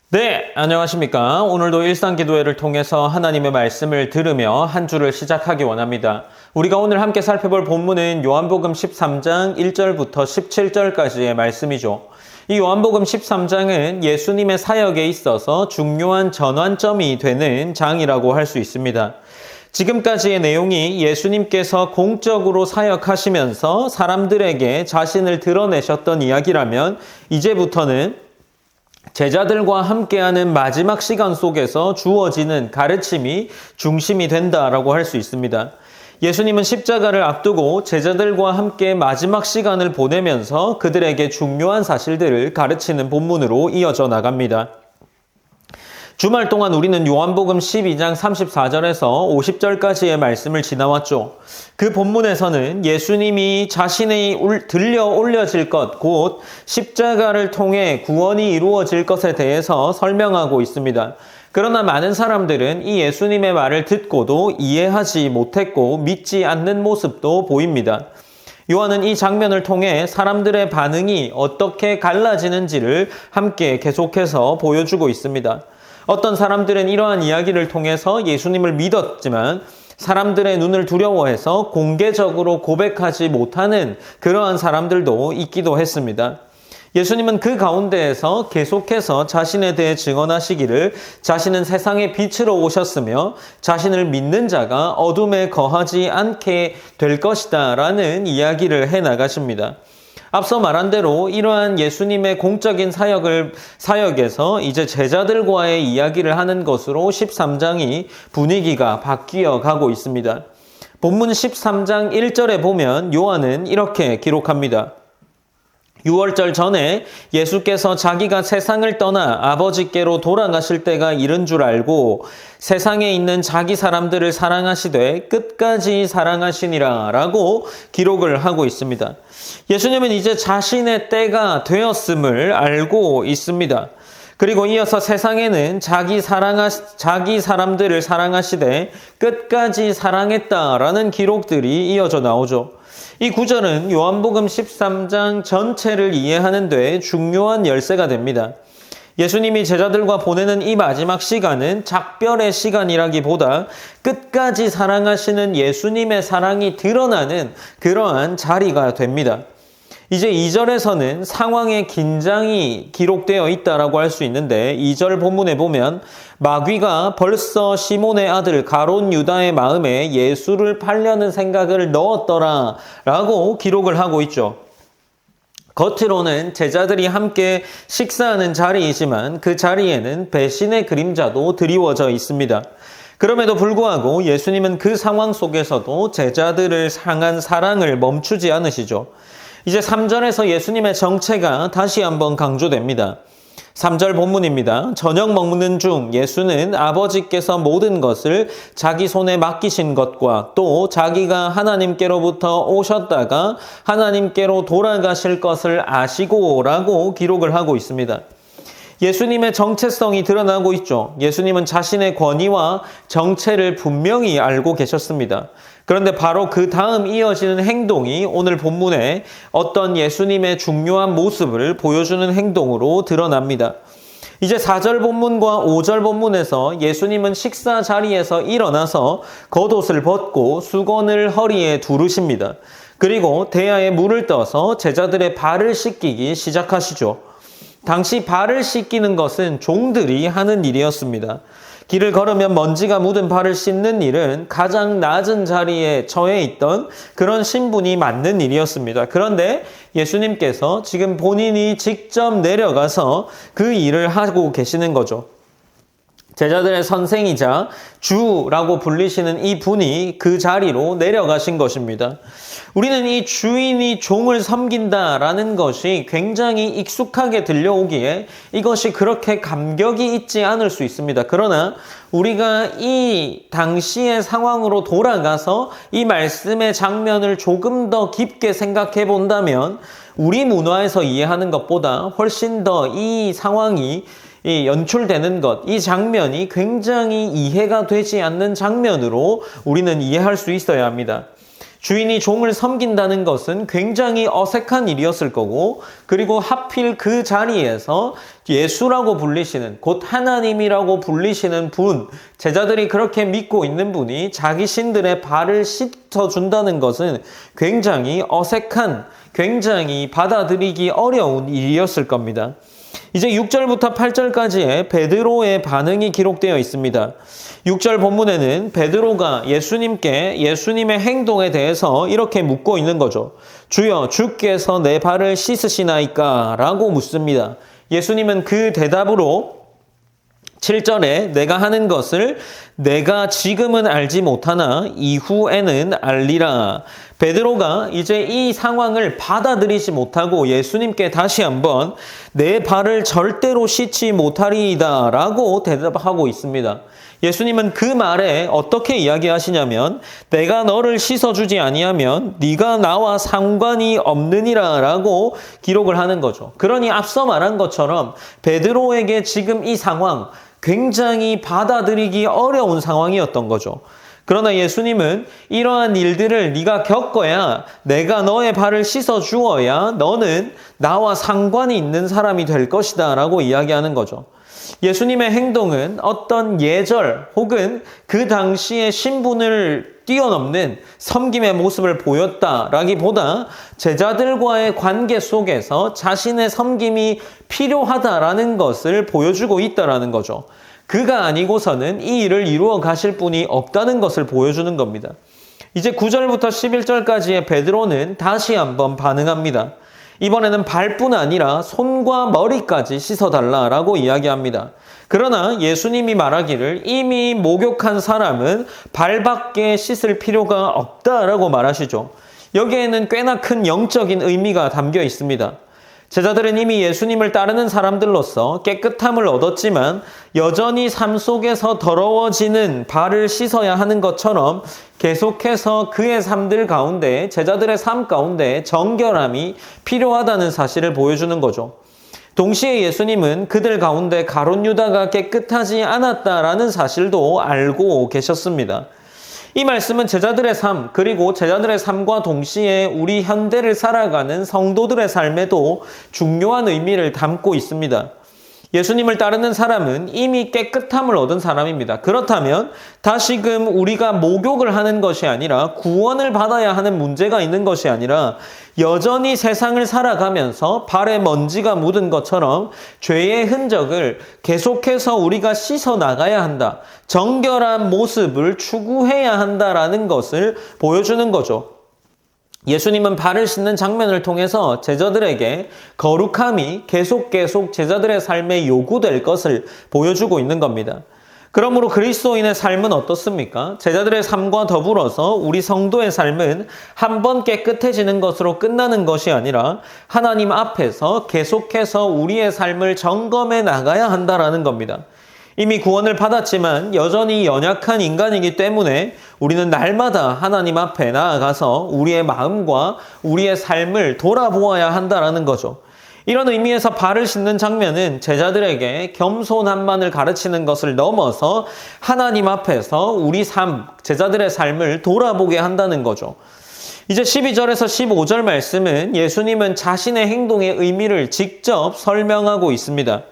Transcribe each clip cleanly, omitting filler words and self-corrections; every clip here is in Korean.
네, 안녕하십니까. 오늘도 일상기도회를 통해서 하나님의 말씀을 들으며 한 주를 시작하기 원합니다. 우리가 오늘 함께 살펴볼 본문은 요한복음 13장 1절부터 17절까지의 말씀이죠. 이 요한복음 13장은 예수님의 사역에 있어서 중요한 전환점이 되는 장이라고 할 수 있습니다. 지금까지의 내용이 예수님께서 공적으로 사역하시면서 사람들에게 자신을 드러내셨던 이야기라면 이제부터는 제자들과 함께하는 마지막 시간 속에서 주어지는 가르침이 중심이 된다라고 할 수 있습니다. 예수님은 십자가를 앞두고 제자들과 함께 마지막 시간을 보내면서 그들에게 중요한 사실들을 가르치는 본문으로 이어져 나갑니다. 주말 동안 우리는 요한복음 12장 34절에서 50절까지의 말씀을 지나왔죠. 그 본문에서는 예수님이 자신이 들려 올려질 것, 곧 십자가를 통해 구원이 이루어질 것에 대해서 설명하고 있습니다. 그러나 많은 사람들은 이 예수님의 말을 듣고도 이해하지 못했고 믿지 않는 모습도 보입니다. 요한은 이 장면을 통해 사람들의 반응이 어떻게 갈라지는지를 함께 계속해서 보여주고 있습니다. 어떤 사람들은 이러한 이야기를 통해서 예수님을 믿었지만 사람들의 눈을 두려워해서 공개적으로 고백하지 못하는 그러한 사람들도 있기도 했습니다. 예수님은 그 가운데에서 계속해서 자신에 대해 증언하시기를 자신은 세상의 빛으로 오셨으며 자신을 믿는 자가 어둠에 거하지 않게 될 것이다 라는 이야기를 해나가십니다. 앞서 말한 대로 이러한 예수님의 공적인 사역에서 이제 제자들과의 이야기를 하는 것으로 13장이 분위기가 바뀌어 가고 있습니다. 본문 13장 1절에 보면 요한은 이렇게 기록합니다. 6월절 전에 예수께서 자기가 세상을 떠나 아버지께로 돌아가실 때가 이른 줄 알고 세상에 있는 자기 사람들을 사랑하시되 끝까지 사랑하시니라 라고 기록을 하고 있습니다. 예수님은 이제 자신의 때가 되었음을 알고 있습니다. 그리고 이어서 세상에는 자기 사람들을 사랑하시되 끝까지 사랑했다라는 기록들이 이어져 나오죠. 이 구절은 요한복음 13장 전체를 이해하는 데 중요한 열쇠가 됩니다. 예수님이 제자들과 보내는 이 마지막 시간은 작별의 시간이라기보다 끝까지 사랑하시는 예수님의 사랑이 드러나는 그러한 자리가 됩니다. 이제 2절에서는 상황의 긴장이 기록되어 있다라고 할 수 있는데 2절 본문에 보면 마귀가 벌써 시몬의 아들 가롯 유다의 마음에 예수를 팔려는 생각을 넣었더라 라고 기록을 하고 있죠. 겉으로는 제자들이 함께 식사하는 자리이지만 그 자리에는 배신의 그림자도 드리워져 있습니다. 그럼에도 불구하고 예수님은 그 상황 속에서도 제자들을 향한 사랑을 멈추지 않으시죠. 이제 3절에서 예수님의 정체가 다시 한번 강조됩니다. 3절 본문입니다. 저녁 먹는 중 예수는 아버지께서 모든 것을 자기 손에 맡기신 것과 또 자기가 하나님께로부터 오셨다가 하나님께로 돌아가실 것을 아시고 라고 기록을 하고 있습니다. 예수님의 정체성이 드러나고 있죠. 예수님은 자신의 권위와 정체를 분명히 알고 계셨습니다. 그런데 바로 그 다음 이어지는 행동이 오늘 본문에 어떤 예수님의 중요한 모습을 보여주는 행동으로 드러납니다. 이제 4절 본문과 5절 본문에서 예수님은 식사 자리에서 일어나서 겉옷을 벗고 수건을 허리에 두르십니다. 그리고 대야에 물을 떠서 제자들의 발을 씻기기 시작하시죠. 당시 발을 씻기는 것은 종들이 하는 일이었습니다. 길을 걸으면 먼지가 묻은 발을 씻는 일은 가장 낮은 자리에 처해 있던 그런 신분이 맞는 일이었습니다. 그런데 예수님께서 지금 본인이 직접 내려가서 그 일을 하고 계시는 거죠. 제자들의 선생이자 주라고 불리시는 이 분이 그 자리로 내려가신 것입니다. 우리는 이 주인이 종을 섬긴다라는 것이 굉장히 익숙하게 들려오기에 이것이 그렇게 감격이 있지 않을 수 있습니다. 그러나 우리가 이 당시의 상황으로 돌아가서 이 말씀의 장면을 조금 더 깊게 생각해 본다면 우리 문화에서 이해하는 것보다 훨씬 더 이 상황이 연출되는 것, 이 장면이 굉장히 이해가 되지 않는 장면으로 우리는 이해할 수 있어야 합니다. 주인이 종을 섬긴다는 것은 굉장히 어색한 일이었을 거고, 그리고 하필 그 자리에서 예수라고 불리시는, 곧 하나님이라고 불리시는 분, 제자들이 그렇게 믿고 있는 분이 자기 신들의 발을 씻어준다는 것은 굉장히 어색한, 굉장히 받아들이기 어려운 일이었을 겁니다. 이제 6절부터 8절까지의 베드로의 반응이 기록되어 있습니다. 6절 본문에는 베드로가 예수님께 예수님의 행동에 대해서 이렇게 묻고 있는 거죠. 주여, 주께서 내 발을 씻으시나이까? 라고 묻습니다. 예수님은 그 대답으로 7절에 내가 하는 것을 내가 지금은 알지 못하나 이후에는 알리라. 베드로가 이제 이 상황을 받아들이지 못하고 예수님께 다시 한번 내 발을 절대로 씻지 못하리이다 라고 대답하고 있습니다. 예수님은 그 말에 어떻게 이야기하시냐면 내가 너를 씻어주지 아니하면 네가 나와 상관이 없느니라 라고 기록을 하는 거죠. 그러니 앞서 말한 것처럼 베드로에게 지금 이 상황 굉장히 받아들이기 어려운 상황이었던 거죠. 그러나 예수님은 이러한 일들을 네가 겪어야 내가 너의 발을 씻어 주어야 너는 나와 상관이 있는 사람이 될 것이다 라고 이야기하는 거죠. 예수님의 행동은 어떤 예절 혹은 그 당시의 신분을 뛰어넘는 섬김의 모습을 보였다라기보다 제자들과의 관계 속에서 자신의 섬김이 필요하다라는 것을 보여주고 있다라는 거죠. 그가 아니고서는 이 일을 이루어 가실 분이 없다는 것을 보여주는 겁니다. 이제 9절부터 11절까지의 베드로는 다시 한번 반응합니다. 이번에는 발뿐 아니라 손과 머리까지 씻어달라라고 이야기합니다. 그러나 예수님이 말하기를 이미 목욕한 사람은 발밖에 씻을 필요가 없다라고 말하시죠. 여기에는 꽤나 큰 영적인 의미가 담겨 있습니다. 제자들은 이미 예수님을 따르는 사람들로서 깨끗함을 얻었지만 여전히 삶 속에서 더러워지는 발을 씻어야 하는 것처럼 계속해서 그의 삶들 가운데, 제자들의 삶 가운데 정결함이 필요하다는 사실을 보여주는 거죠. 동시에 예수님은 그들 가운데 가룟 유다가 깨끗하지 않았다라는 사실도 알고 계셨습니다. 이 말씀은 제자들의 삶, 그리고 제자들의 삶과 동시에 우리 현대를 살아가는 성도들의 삶에도 중요한 의미를 담고 있습니다. 예수님을 따르는 사람은 이미 깨끗함을 얻은 사람입니다. 그렇다면 다시금 우리가 목욕을 하는 것이 아니라 구원을 받아야 하는 문제가 있는 것이 아니라 여전히 세상을 살아가면서 발에 먼지가 묻은 것처럼 죄의 흔적을 계속해서 우리가 씻어 나가야 한다. 정결한 모습을 추구해야 한다라는 것을 보여주는 거죠. 예수님은 발을 씻는 장면을 통해서 제자들에게 거룩함이 계속 제자들의 삶에 요구될 것을 보여주고 있는 겁니다. 그러므로 그리스도인의 삶은 어떻습니까? 제자들의 삶과 더불어서 우리 성도의 삶은 한 번 깨끗해지는 것으로 끝나는 것이 아니라 하나님 앞에서 계속해서 우리의 삶을 점검해 나가야 한다라는 겁니다. 이미 구원을 받았지만 여전히 연약한 인간이기 때문에 우리는 날마다 하나님 앞에 나아가서 우리의 마음과 우리의 삶을 돌아보아야 한다라는 거죠. 이런 의미에서 발을 씻는 장면은 제자들에게 겸손함만을 가르치는 것을 넘어서 하나님 앞에서 우리 삶, 제자들의 삶을 돌아보게 한다는 거죠. 이제 12절에서 15절 말씀은 예수님은 자신의 행동의 의미를 직접 설명하고 있습니다.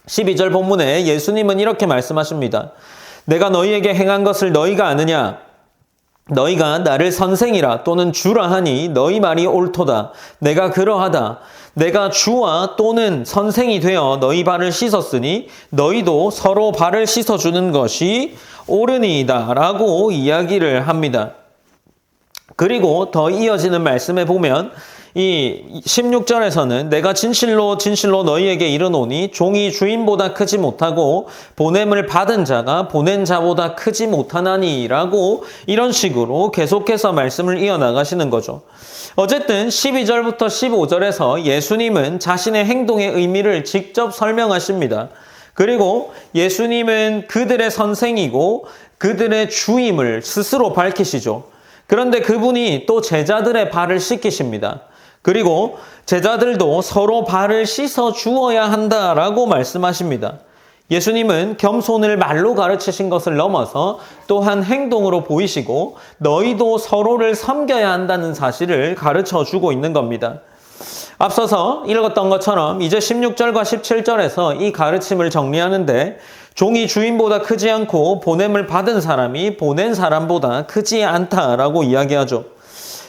12절 본문에 예수님은 이렇게 말씀하십니다. 내가 너희에게 행한 것을 너희가 아느냐? 너희가 나를 선생이라 또는 주라 하니 너희 말이 옳도다. 내가 그러하다. 내가 주와 또는 선생이 되어 너희 발을 씻었으니 너희도 서로 발을 씻어주는 것이 옳으니이다 라고 이야기를 합니다. 그리고 더 이어지는 말씀에 보면 이 16절에서는 내가 진실로 너희에게 이르노니 종이 주인보다 크지 못하고 보냄을 받은 자가 보낸 자보다 크지 못하나니 라고 이런 식으로 계속해서 말씀을 이어나가시는 거죠. 어쨌든 12절부터 15절에서 예수님은 자신의 행동의 의미를 직접 설명하십니다. 그리고 예수님은 그들의 선생이고 그들의 주임을 스스로 밝히시죠. 그런데 그분이 또 제자들의 발을 씻기십니다. 그리고 제자들도 서로 발을 씻어 주어야 한다라고 말씀하십니다. 예수님은 겸손을 말로 가르치신 것을 넘어서 또한 행동으로 보이시고 너희도 서로를 섬겨야 한다는 사실을 가르쳐 주고 있는 겁니다. 앞서서 읽었던 것처럼 이제 16절과 17절에서 이 가르침을 정리하는데 종이 주인보다 크지 않고 보냄을 받은 사람이 보낸 사람보다 크지 않다라고 이야기하죠.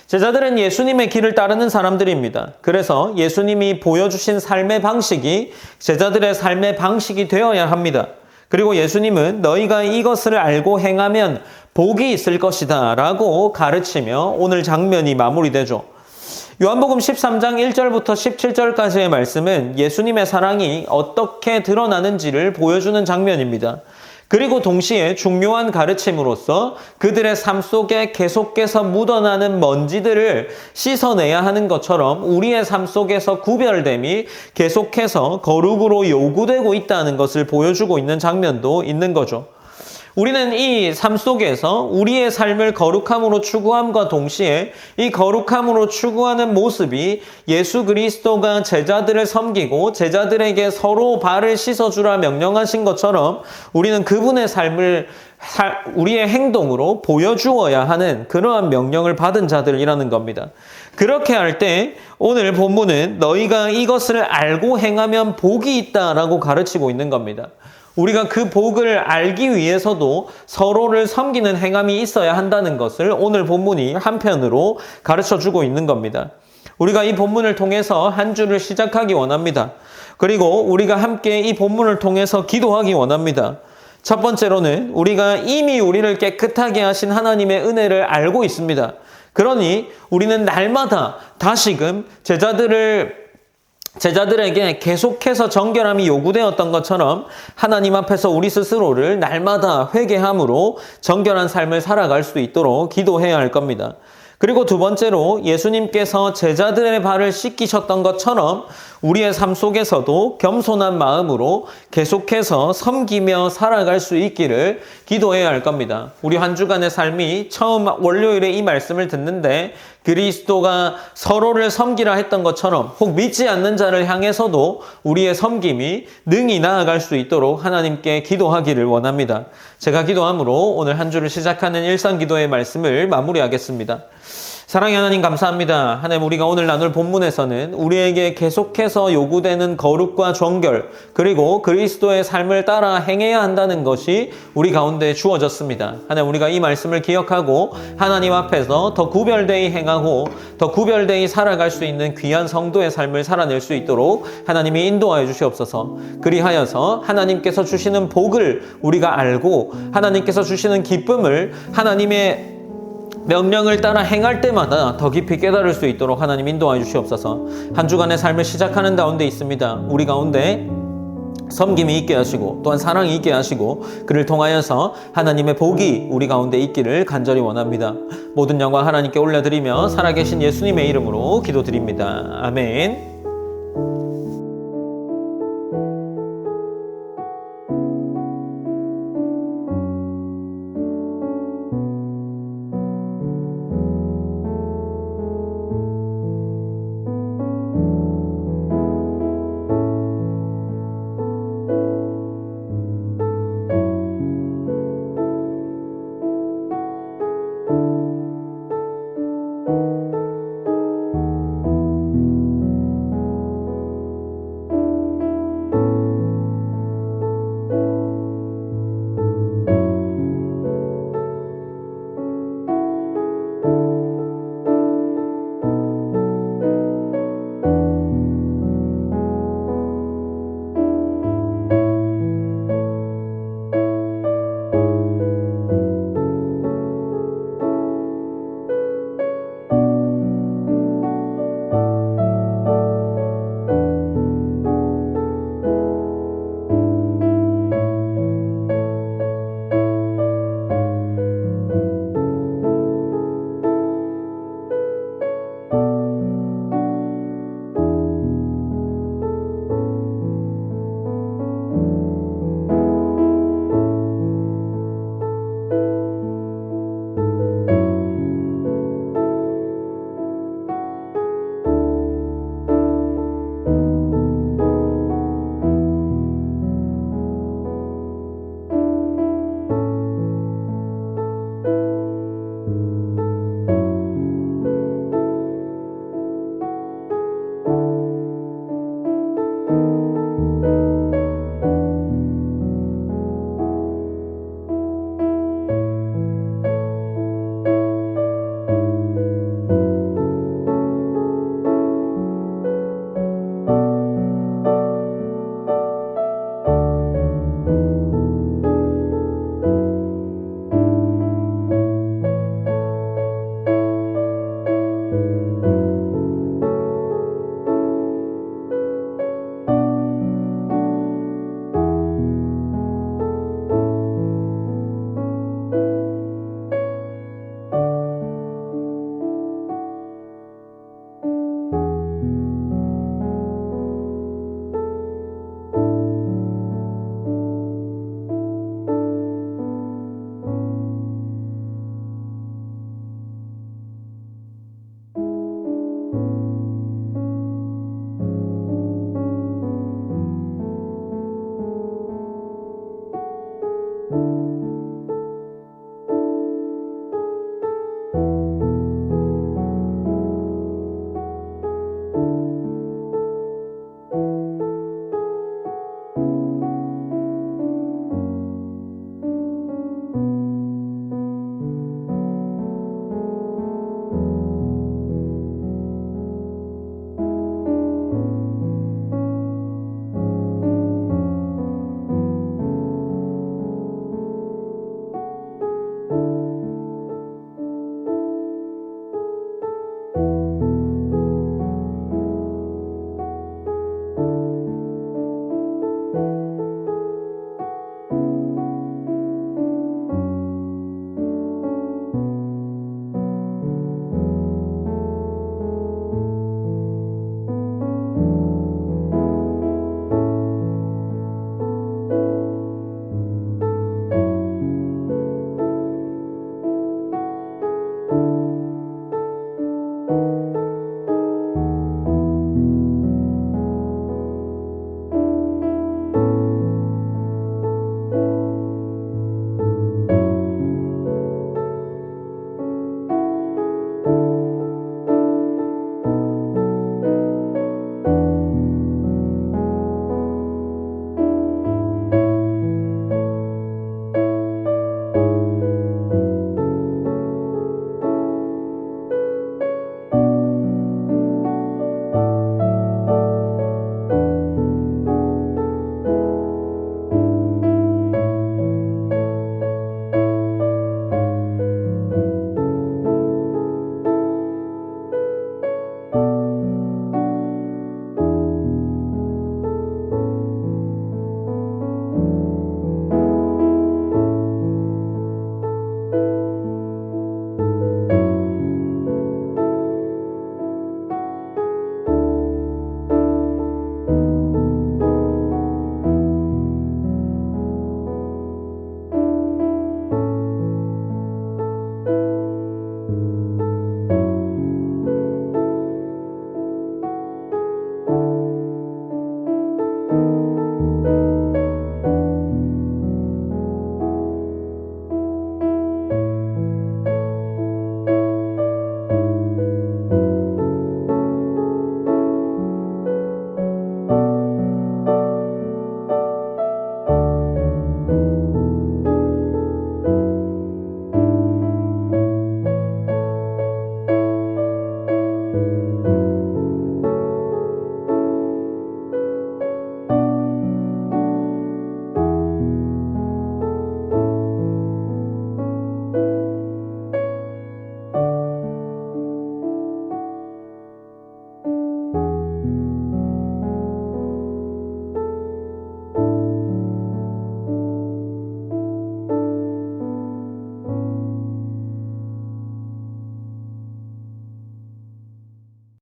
제자들은 예수님의 길을 따르는 사람들입니다. 그래서 예수님이 보여주신 삶의 방식이 제자들의 삶의 방식이 되어야 합니다. 그리고 예수님은 너희가 이것을 알고 행하면 복이 있을 것이다 라고 가르치며 오늘 장면이 마무리되죠. 요한복음 13장 1절부터 17절까지의 말씀은 예수님의 사랑이 어떻게 드러나는지를 보여주는 장면입니다. 그리고 동시에 중요한 가르침으로서 그들의 삶 속에 계속해서 묻어나는 먼지들을 씻어내야 하는 것처럼 우리의 삶 속에서 구별됨이 계속해서 거룩으로 요구되고 있다는 것을 보여주고 있는 장면도 있는 거죠. 우리는 이 삶 속에서 우리의 삶을 거룩함으로 추구함과 동시에 이 거룩함으로 추구하는 모습이 예수 그리스도가 제자들을 섬기고 제자들에게 서로 발을 씻어주라 명령하신 것처럼 우리는 그분의 삶을 우리의 행동으로 보여주어야 하는 그러한 명령을 받은 자들이라는 겁니다. 그렇게 할 때 오늘 본문은 너희가 이것을 알고 행하면 복이 있다라고 가르치고 있는 겁니다. 우리가 그 복을 알기 위해서도 서로를 섬기는 행함이 있어야 한다는 것을 오늘 본문이 한편으로 가르쳐주고 있는 겁니다. 우리가 이 본문을 통해서 한 주를 시작하기 원합니다. 그리고 우리가 함께 이 본문을 통해서 기도하기 원합니다. 첫 번째로는 우리가 이미 우리를 깨끗하게 하신 하나님의 은혜를 알고 있습니다. 그러니 우리는 날마다 다시금 제자들에게 계속해서 정결함이 요구되었던 것처럼 하나님 앞에서 우리 스스로를 날마다 회개함으로 정결한 삶을 살아갈 수 있도록 기도해야 할 겁니다. 그리고 두 번째로 예수님께서 제자들의 발을 씻기셨던 것처럼 우리의 삶 속에서도 겸손한 마음으로 계속해서 섬기며 살아갈 수 있기를 기도해야 할 겁니다. 우리 한 주간의 삶이 처음 월요일에 이 말씀을 듣는데 그리스도가 서로를 섬기라 했던 것처럼 혹 믿지 않는 자를 향해서도 우리의 섬김이 능히 나아갈 수 있도록 하나님께 기도하기를 원합니다. 제가 기도함으로 오늘 한 주를 시작하는 일상기도의 말씀을 마무리하겠습니다. 사랑의 하나님 감사합니다. 하나님 우리가 오늘 나눌 본문에서는 우리에게 계속해서 요구되는 거룩과 정결 그리고 그리스도의 삶을 따라 행해야 한다는 것이 우리 가운데 주어졌습니다. 하나님 우리가 이 말씀을 기억하고 하나님 앞에서 더 구별되이 행하고 더 구별되이 살아갈 수 있는 귀한 성도의 삶을 살아낼 수 있도록 하나님이 인도하여 주시옵소서. 그리하여서 하나님께서 주시는 복을 우리가 알고 하나님께서 주시는 기쁨을 하나님의 명령을 따라 행할 때마다 더 깊이 깨달을 수 있도록 하나님 인도하여 주시옵소서. 한 주간의 삶을 시작하는 가운데 있습니다. 우리 가운데 섬김이 있게 하시고 또한 사랑이 있게 하시고 그를 통하여서 하나님의 복이 우리 가운데 있기를 간절히 원합니다. 모든 영광 하나님께 올려드리며 살아계신 예수님의 이름으로 기도드립니다. 아멘.